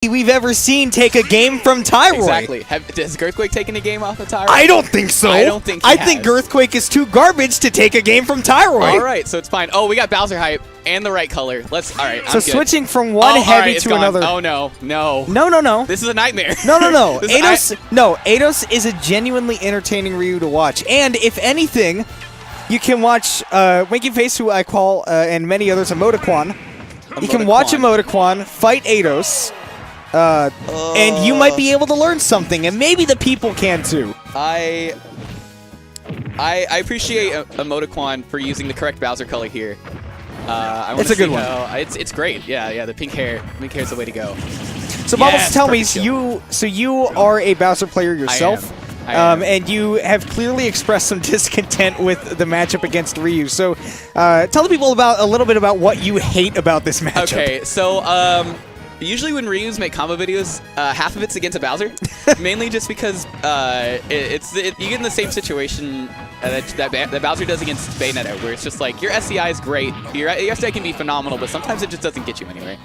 we've ever seen take a game from Tyroy. Exactly. Has Girthquake taken a game off of Tyroy? I don't think so. I don't think he I think Girthquake is too garbage to take a game from Tyroy. All right, so it's fine. Oh, we got Bowser hype and the right color. All right, So switching from one heavy to another. Oh, no. No. This is a nightmare. No. Eidos is a genuinely entertaining Ryu to watch. And if anything, you can watch Winky Face, who I call, and many others, Emotiquan. You can watch Emotiquan fight Eidos, and you might be able to learn something, and maybe the people can too. I appreciate Emotiquan for using the correct Bowser color here. It's a good one. It's great. Yeah. The pink hair is the way to go. So Bubbles, tell me, you are a Bowser player yourself. I am. And you have clearly expressed some discontent with the matchup against Ryu. So tell the people a little bit about what you hate about this matchup. Okay, so usually when Ryus make combo videos, half of it's against a Bowser, mainly just because you get in the same situation that Bowser does against Bayonetta, where it's just like, your SCI is great, your SCI can be phenomenal, but sometimes it just doesn't get you anywhere.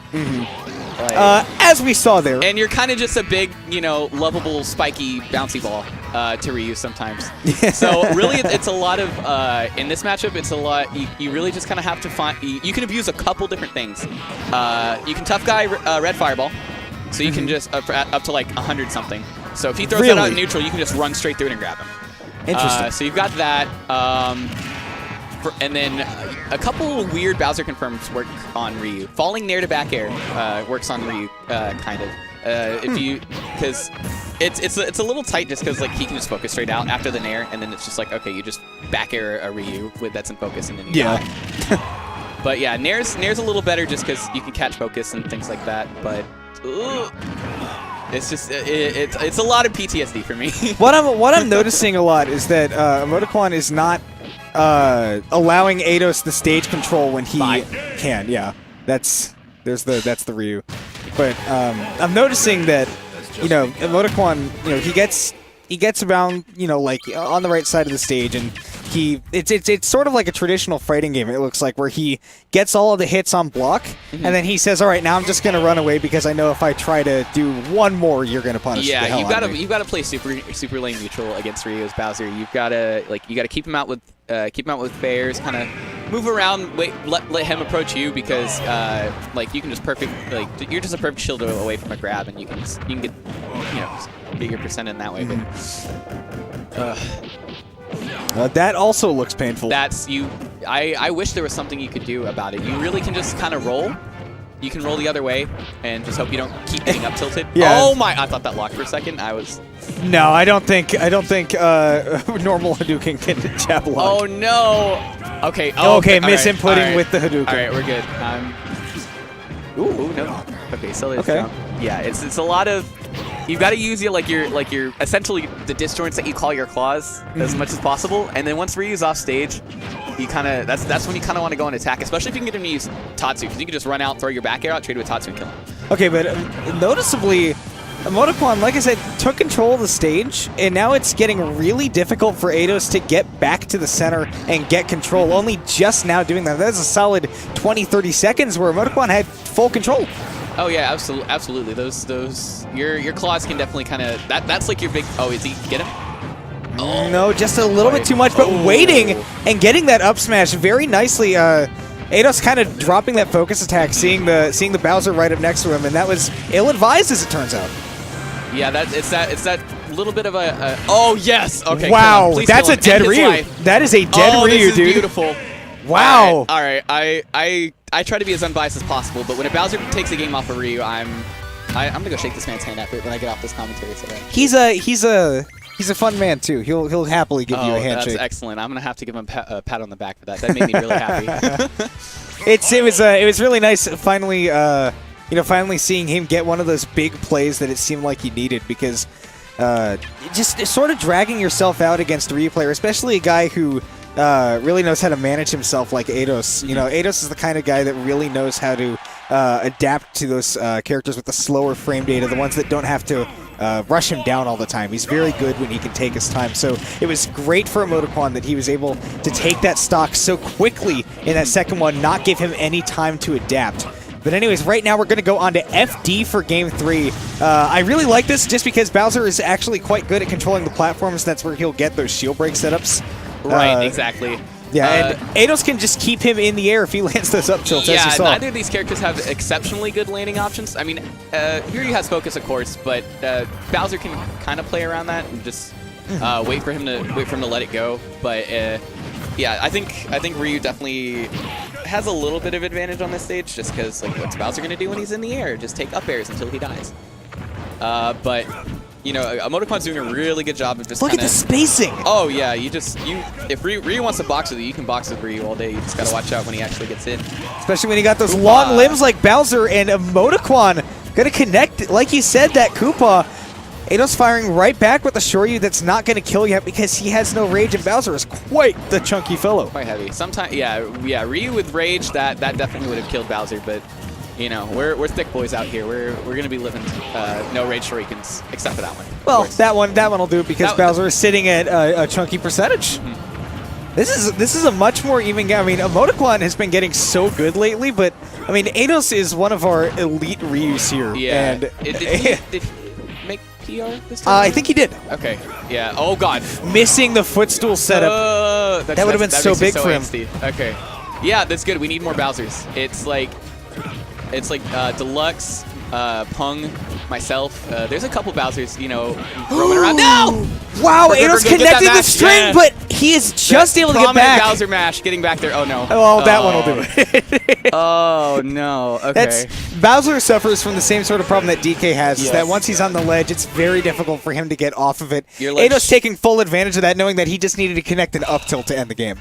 As we saw there. And you're kind of just a big, lovable, spiky, bouncy ball to Ryu sometimes. So really, it's a lot of, in this matchup, it's a lot, you really just kind of have to find, you can abuse a couple different things. You can tough guy Red Fireball, so you can just, up to like 100 something. So if he throws that out in neutral, you can just run straight through it and grab him. Interesting. So you've got that. And then a couple of weird Bowser confirms work on Ryu. Falling Nair to back air works on Ryu, kind of. Because it's a little tight just because like he can just focus straight out after the Nair, and then it's just like, okay, you just back air a Ryu that's in focus, and then you die. But yeah, Nair's a little better just because you can catch focus and things like that. But it's just it's a lot of PTSD for me. What I'm noticing a lot is that Emotiquan is not allowing Eidos the stage control when he can. Yeah, that's the Ryu. But I'm noticing that Emotiquan, he gets around like on the right side of the stage, and it's sort of like a traditional fighting game. It looks like, where he gets all of the hits on block, and then he says, "All right, now I'm just gonna run away because I know if I try to do one more, you're gonna punish the hell out of me." You've got to play super lane neutral against Ryu as Bowser. You've got to keep him out with bears, kind of move around, let him approach you, because you can just you're just a perfect shield away from a grab, and you can get get your percent in that way. But that also looks painful. That's you. I wish there was something you could do about it. You really can just kind of roll. You can roll the other way and just hope you don't keep getting up tilted. Yeah. Oh my! I thought that locked for a second. No, I don't think normal Hadouken can jab lock. Oh no! Okay. Okay, misinputting with the Hadouken. All right, we're good. Ooh, no. Okay, so yeah, it's a lot of. You've got to use your essentially the disjoints that you call your claws as much as possible, and then once Ryu's off stage, you kind of that's when you kind of want to go and attack, especially if you can get him to use Tatsu, because you can just run out, throw your back air out, trade with Tatsu, and kill him. Okay, but noticeably, Emotiquan, like I said, took control of the stage, and now it's getting really difficult for Eidos to get back to the center and get control. Only just now doing that. That's a solid 20-30 seconds where Emotiquan had full control. Oh yeah, absolutely. Those your claws can definitely kind of that's like your big. Oh, is he get him? Oh. No, just a little bit too much, but waiting and getting that up smash very nicely. Eidos kind of dropping that focus attack, seeing the Bowser right up next to him, and that was ill-advised as it turns out. Yeah, it's that little bit of a oh yes, okay. Wow, that's a dead Ryu. That is a dead Ryu, this is dude. Beautiful. Wow. All right. I try to be as unbiased as possible, but when a Bowser takes a game off of Ryu, I'm gonna go shake this man's hand after when I get off this commentary today. He's a fun man too. He'll happily give you a handshake. That's excellent. I'm gonna have to give him a pat on the back for that. That made me really happy. It was really nice finally finally seeing him get one of those big plays that it seemed like he needed, because just sort of dragging yourself out against a Ryu player, especially a guy who really knows how to manage himself like Eidos. Eidos is the kind of guy that really knows how to adapt to those characters with the slower frame data, the ones that don't have to rush him down all the time. He's very good when he can take his time. So it was great for Emotiquan that he was able to take that stock so quickly in that second one, not give him any time to adapt. But anyways, right now we're going to go on to FD for Game 3. I really like this just because Bowser is actually quite good at controlling the platforms. That's where he'll get those shield break setups. Right, exactly. Yeah, and Eidos can just keep him in the air if he lands those up tilts, as you saw. Neither of these characters have exceptionally good landing options. I mean, Ryu has focus, of course, but Bowser can kind of play around that and just wait for him to let it go. But yeah, I think Ryu definitely has a little bit of advantage on this stage, just because like what's Bowser gonna do when he's in the air? Just take up airs until he dies. But you know, Emoticon's doing a really good job of just look at the spacing. Oh yeah, if Ryu wants to box with you, you can box with Ryu all day. You just gotta watch out when he actually gets in. Especially when he got those long limbs like Bowser, and Emoticon gonna connect, like he said, that Koopa. Eidos firing right back with a Shoryu that's not going to kill yet because he has no rage, and Bowser is quite the chunky fellow. Quite heavy. Sometimes, yeah, Ryu with rage, that definitely would have killed Bowser, but you know, we're thick boys out here. We're going to be living no rage Shurikens, except for that one. Well, that one will do it because Bowser is sitting at a chunky percentage. Mm-hmm. This is a much more even game. I mean, Emoticon has been getting so good lately, but I mean, Eidos is one of our elite Ryus here. Yeah. And did he make PR this time? I think he did. Okay. Yeah. Oh God. Missing the footstool setup. That would have been so big for him. Angsty. Okay. Yeah, that's good. We need more Bowsers. It's like Deluxe, Pung, myself. There's a couple Bowsers, you know, roaming around. No! Wow, Eidos connected the string, but he is just able to get back. Bowser mash, getting back there. Oh no. Oh, that one will do it. Oh no. Okay. Bowser suffers from the same sort of problem that DK has, is that once he's on the ledge, it's very difficult for him to get off of it. Eidos taking full advantage of that, knowing that he just needed to connect an up tilt to end the game.